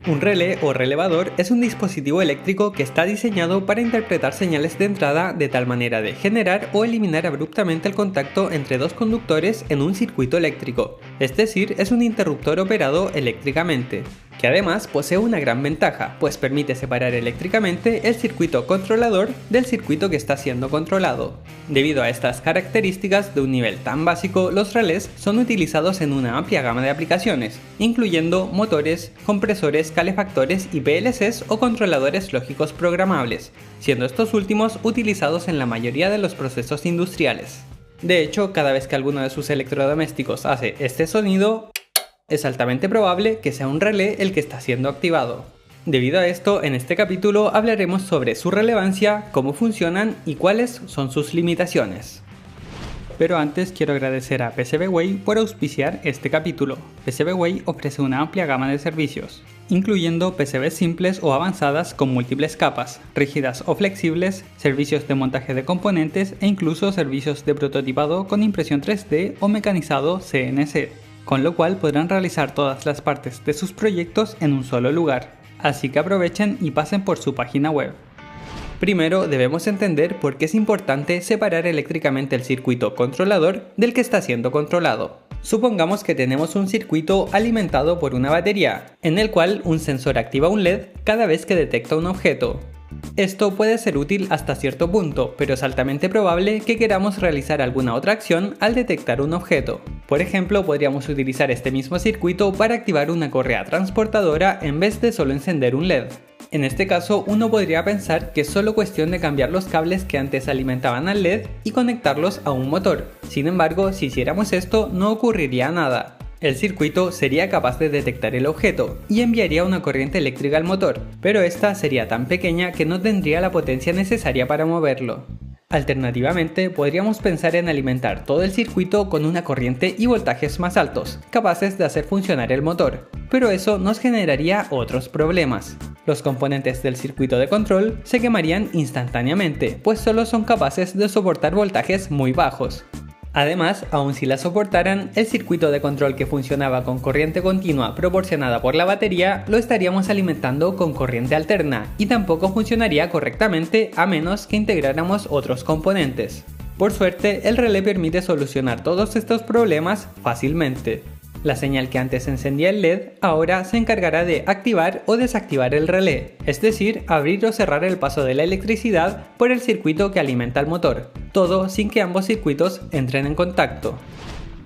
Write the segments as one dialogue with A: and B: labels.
A: Un relé o relevador es un dispositivo eléctrico que está diseñado para interpretar señales de entrada de tal manera de generar o eliminar abruptamente el contacto entre dos conductores en un circuito eléctrico, es decir, es un interruptor operado eléctricamente, que además posee una gran ventaja, pues permite separar eléctricamente el circuito controlador del circuito que está siendo controlado. Debido a estas características de un nivel tan básico, los relés son utilizados en una amplia gama de aplicaciones, incluyendo motores, compresores, calefactores y PLCs o controladores lógicos programables, siendo estos últimos utilizados en la mayoría de los procesos industriales. De hecho, cada vez que alguno de sus electrodomésticos hace este sonido, es altamente probable que sea un relé el que está siendo activado. Debido a esto, en este capítulo hablaremos sobre su relevancia, cómo funcionan y cuáles son sus limitaciones. Pero antes quiero agradecer a PCBWay por auspiciar este capítulo. PCBWay ofrece una amplia gama de servicios, incluyendo PCBs simples o avanzadas con múltiples capas, rígidas o flexibles, servicios de montaje de componentes e incluso servicios de prototipado con impresión 3D o mecanizado CNC, con lo cual podrán realizar todas las partes de sus proyectos en un solo lugar. Así que aprovechen y pasen por su página web. Primero debemos entender por qué es importante separar eléctricamente el circuito controlador del que está siendo controlado. Supongamos que tenemos un circuito alimentado por una batería, en el cual un sensor activa un LED cada vez que detecta un objeto. Esto puede ser útil hasta cierto punto, pero es altamente probable que queramos realizar alguna otra acción al detectar un objeto. Por ejemplo, podríamos utilizar este mismo circuito para activar una correa transportadora en vez de solo encender un LED. En este caso, uno podría pensar que es solo cuestión de cambiar los cables que antes alimentaban al LED y conectarlos a un motor. Sin embargo, si hiciéramos esto, no ocurriría nada. El circuito sería capaz de detectar el objeto y enviaría una corriente eléctrica al motor, pero esta sería tan pequeña que no tendría la potencia necesaria para moverlo. Alternativamente, podríamos pensar en alimentar todo el circuito con una corriente y voltajes más altos, capaces de hacer funcionar el motor, pero eso nos generaría otros problemas. Los componentes del circuito de control se quemarían instantáneamente, pues solo son capaces de soportar voltajes muy bajos. Además, aun si la soportaran, el circuito de control que funcionaba con corriente continua proporcionada por la batería lo estaríamos alimentando con corriente alterna y tampoco funcionaría correctamente a menos que integráramos otros componentes. Por suerte, el relé permite solucionar todos estos problemas fácilmente. La señal que antes encendía el LED ahora se encargará de activar o desactivar el relé, es decir, abrir o cerrar el paso de la electricidad por el circuito que alimenta el motor, todo sin que ambos circuitos entren en contacto.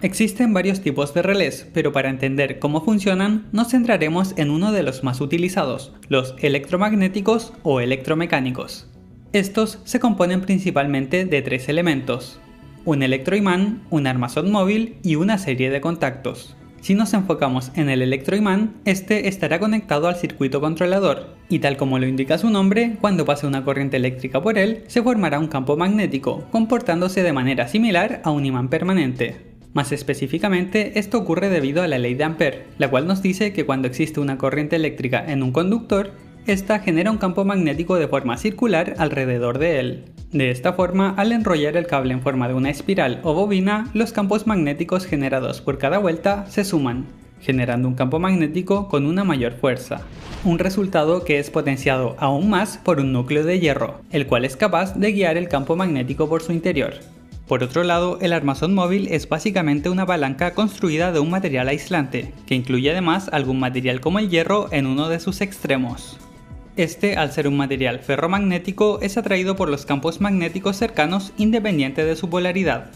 A: Existen varios tipos de relés, pero para entender cómo funcionan nos centraremos en uno de los más utilizados, los electromagnéticos o electromecánicos. Estos se componen principalmente de tres elementos: un electroimán, un armazón móvil y una serie de contactos. Si nos enfocamos en el electroimán, este estará conectado al circuito controlador, y tal como lo indica su nombre, cuando pase una corriente eléctrica por él, se formará un campo magnético, comportándose de manera similar a un imán permanente. Más específicamente, esto ocurre debido a la ley de Ampère, la cual nos dice que cuando existe una corriente eléctrica en un conductor, esta genera un campo magnético de forma circular alrededor de él. De esta forma, al enrollar el cable en forma de una espiral o bobina, los campos magnéticos generados por cada vuelta se suman, generando un campo magnético con una mayor fuerza. Un resultado que es potenciado aún más por un núcleo de hierro, el cual es capaz de guiar el campo magnético por su interior. Por otro lado, el armazón móvil es básicamente una palanca construida de un material aislante, que incluye además algún material como el hierro en uno de sus extremos. Este, al ser un material ferromagnético, es atraído por los campos magnéticos cercanos independiente de su polaridad.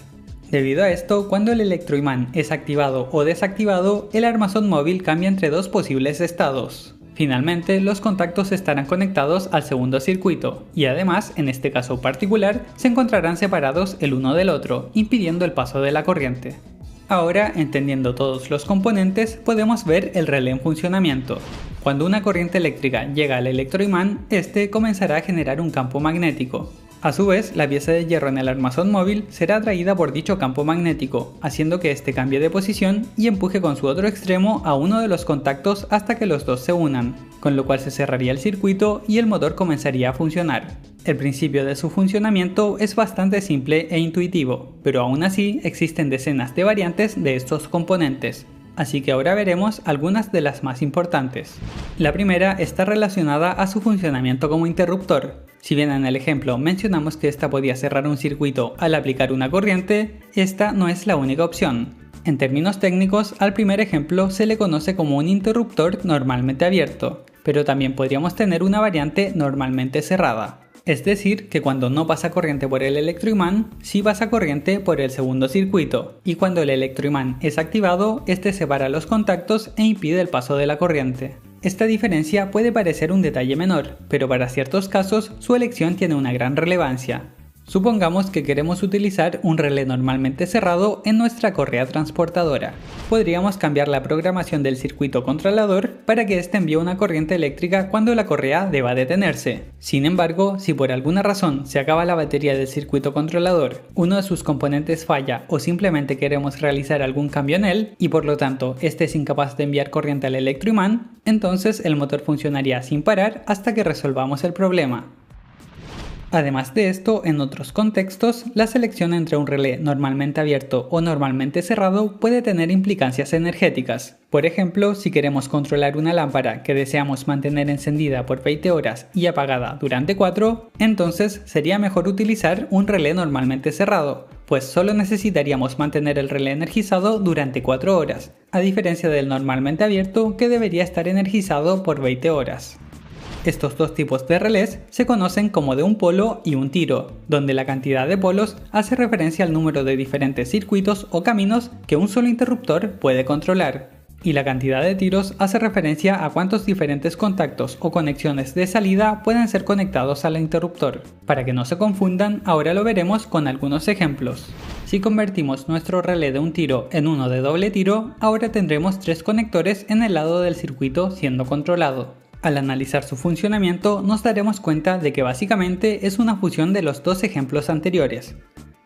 A: Debido a esto, cuando el electroimán es activado o desactivado, el armazón móvil cambia entre dos posibles estados. Finalmente, los contactos estarán conectados al segundo circuito, y además, en este caso particular, se encontrarán separados el uno del otro, impidiendo el paso de la corriente. Ahora, entendiendo todos los componentes, podemos ver el relé en funcionamiento. Cuando una corriente eléctrica llega al electroimán, este comenzará a generar un campo magnético. A su vez, la pieza de hierro en el armazón móvil será atraída por dicho campo magnético, haciendo que este cambie de posición y empuje con su otro extremo a uno de los contactos hasta que los dos se unan, con lo cual se cerraría el circuito y el motor comenzaría a funcionar. El principio de su funcionamiento es bastante simple e intuitivo, pero aún así existen decenas de variantes de estos componentes. así que ahora veremos algunas de las más importantes. La primera está relacionada a su funcionamiento como interruptor. Si bien en el ejemplo mencionamos que esta podía cerrar un circuito al aplicar una corriente, esta no es la única opción. En términos técnicos, al primer ejemplo se le conoce como un interruptor normalmente abierto, pero también podríamos tener una variante normalmente cerrada. Es decir, que cuando no pasa corriente por el electroimán, sí pasa corriente por el segundo circuito, y cuando el electroimán es activado, este separa los contactos e impide el paso de la corriente. Esta diferencia puede parecer un detalle menor, pero para ciertos casos su elección tiene una gran relevancia. Supongamos que queremos utilizar un relé normalmente cerrado en nuestra correa transportadora. Podríamos cambiar la programación del circuito controlador para que éste envíe una corriente eléctrica cuando la correa deba detenerse. Sin embargo, si por alguna razón se acaba la batería del circuito controlador, uno de sus componentes falla o simplemente queremos realizar algún cambio en él y por lo tanto este es incapaz de enviar corriente al electroimán, entonces el motor funcionaría sin parar hasta que resolvamos el problema. Además de esto, en otros contextos, la selección entre un relé normalmente abierto o normalmente cerrado puede tener implicancias energéticas. Por ejemplo, si queremos controlar una lámpara que deseamos mantener encendida por 20 horas y apagada durante 4, entonces sería mejor utilizar un relé normalmente cerrado, pues solo necesitaríamos mantener el relé energizado durante 4 horas, a diferencia del normalmente abierto que debería estar energizado por 20 horas. Estos dos tipos de relés se conocen como de un polo y un tiro, donde la cantidad de polos hace referencia al número de diferentes circuitos o caminos que un solo interruptor puede controlar, y la cantidad de tiros hace referencia a cuántos diferentes contactos o conexiones de salida pueden ser conectados al interruptor. Para que no se confundan, ahora lo veremos con algunos ejemplos. Si convertimos nuestro relé de un tiro en uno de doble tiro, ahora tendremos 3 conectores en el lado del circuito siendo controlado. Al analizar su funcionamiento nos daremos cuenta de que básicamente es una fusión de los dos ejemplos anteriores.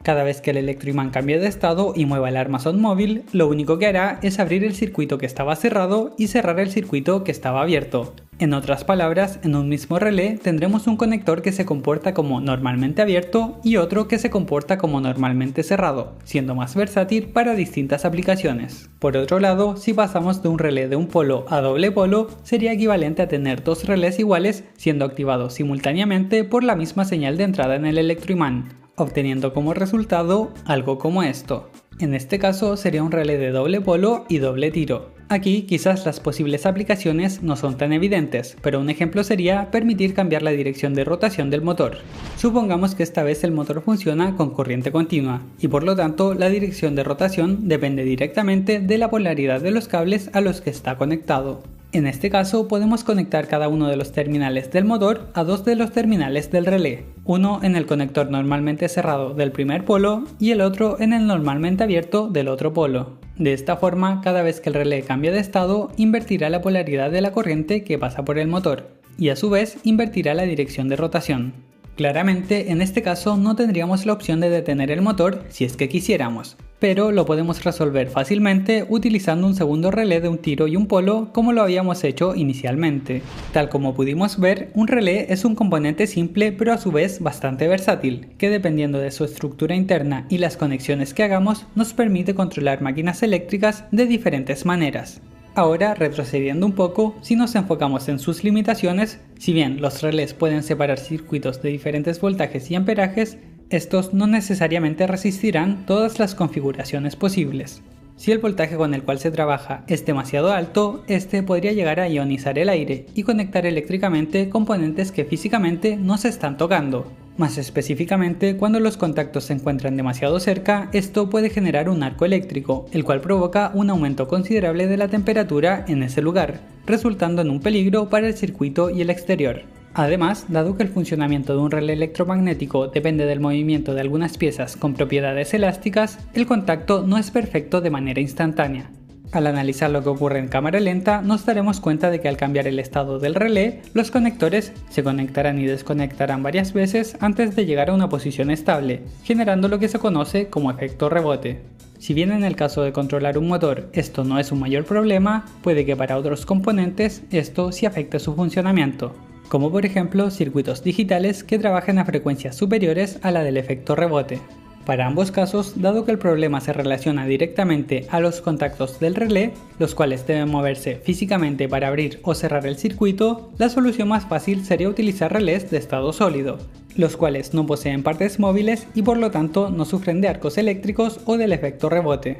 A: Cada vez que el electroimán cambie de estado y mueva el armazón móvil, lo único que hará es abrir el circuito que estaba cerrado y cerrar el circuito que estaba abierto. En otras palabras, en un mismo relé tendremos un conector que se comporta como normalmente abierto y otro que se comporta como normalmente cerrado, siendo más versátil para distintas aplicaciones. Por otro lado, si pasamos de un relé de un polo a doble polo, sería equivalente a tener 2 relés iguales siendo activados simultáneamente por la misma señal de entrada en el electroimán, obteniendo como resultado algo como esto. En este caso sería un relé de doble polo y doble tiro. Aquí quizás las posibles aplicaciones no son tan evidentes, pero un ejemplo sería permitir cambiar la dirección de rotación del motor. Supongamos que esta vez el motor funciona con corriente continua, y por lo tanto la dirección de rotación depende directamente de la polaridad de los cables a los que está conectado. En este caso podemos conectar cada uno de los terminales del motor a 2 de los terminales del relé, uno en el conector normalmente cerrado del primer polo y el otro en el normalmente abierto del otro polo. De esta forma, cada vez que el relé cambie de estado, invertirá la polaridad de la corriente que pasa por el motor, y a su vez invertirá la dirección de rotación. Claramente, en este caso no tendríamos la opción de detener el motor si es que quisiéramos, pero lo podemos resolver fácilmente utilizando un segundo relé de un tiro y un polo como lo habíamos hecho inicialmente. Tal como pudimos ver, un relé es un componente simple pero a su vez bastante versátil, que dependiendo de su estructura interna y las conexiones que hagamos nos permite controlar máquinas eléctricas de diferentes maneras. Ahora, retrocediendo un poco, si nos enfocamos en sus limitaciones, si bien los relés pueden separar circuitos de diferentes voltajes y amperajes, estos no necesariamente resistirán todas las configuraciones posibles. Si el voltaje con el cual se trabaja es demasiado alto, este podría llegar a ionizar el aire y conectar eléctricamente componentes que físicamente no se están tocando. Más específicamente, cuando los contactos se encuentran demasiado cerca, esto puede generar un arco eléctrico, el cual provoca un aumento considerable de la temperatura en ese lugar, resultando en un peligro para el circuito y el exterior. Además, dado que el funcionamiento de un relé electromagnético depende del movimiento de algunas piezas con propiedades elásticas, el contacto no es perfecto de manera instantánea. Al analizar lo que ocurre en cámara lenta, nos daremos cuenta de que al cambiar el estado del relé, los conectores se conectarán y desconectarán varias veces antes de llegar a una posición estable, generando lo que se conoce como efecto rebote. Si bien en el caso de controlar un motor esto no es un mayor problema, puede que para otros componentes esto sí afecte su funcionamiento, como por ejemplo circuitos digitales que trabajan a frecuencias superiores a la del efecto rebote.
B: Para ambos casos, dado que el problema se relaciona directamente a los contactos del relé, los cuales deben moverse físicamente para abrir o cerrar el circuito, la solución más fácil sería utilizar relés de estado sólido, los cuales no poseen partes móviles y por lo tanto no sufren de arcos eléctricos o del efecto rebote.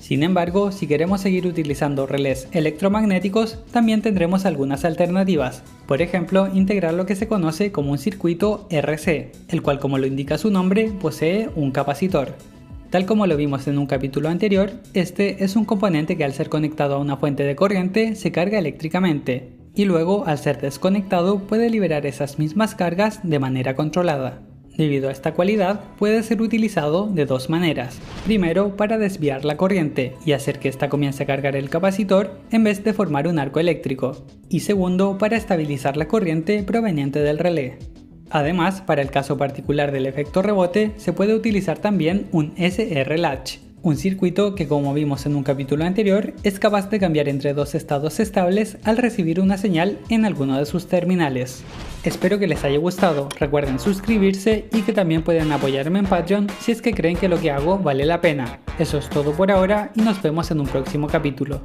B: Sin embargo, si queremos seguir utilizando relés electromagnéticos, también tendremos algunas alternativas. Por ejemplo, integrar lo que se conoce como un circuito RC, el cual, como lo indica su nombre, posee un capacitor. Tal como lo vimos en un capítulo anterior, este es un componente que al ser conectado a una fuente de corriente se carga eléctricamente, y luego al ser desconectado puede liberar esas mismas cargas de manera controlada. Debido a esta cualidad, puede ser utilizado de dos maneras. Primero, para desviar la corriente y hacer que ésta comience a cargar el capacitor en vez de formar un arco eléctrico. Y segundo, para estabilizar la corriente proveniente del relé. Además, para el caso particular del efecto rebote, se puede utilizar también un SR Latch, un circuito que, como vimos en un capítulo anterior, es capaz de cambiar entre dos estados estables al recibir una señal en alguno de sus terminales. Espero que les haya gustado, recuerden suscribirse y que también pueden apoyarme en Patreon si es que creen que lo que hago vale la pena. Eso es todo por ahora y nos vemos en un próximo capítulo.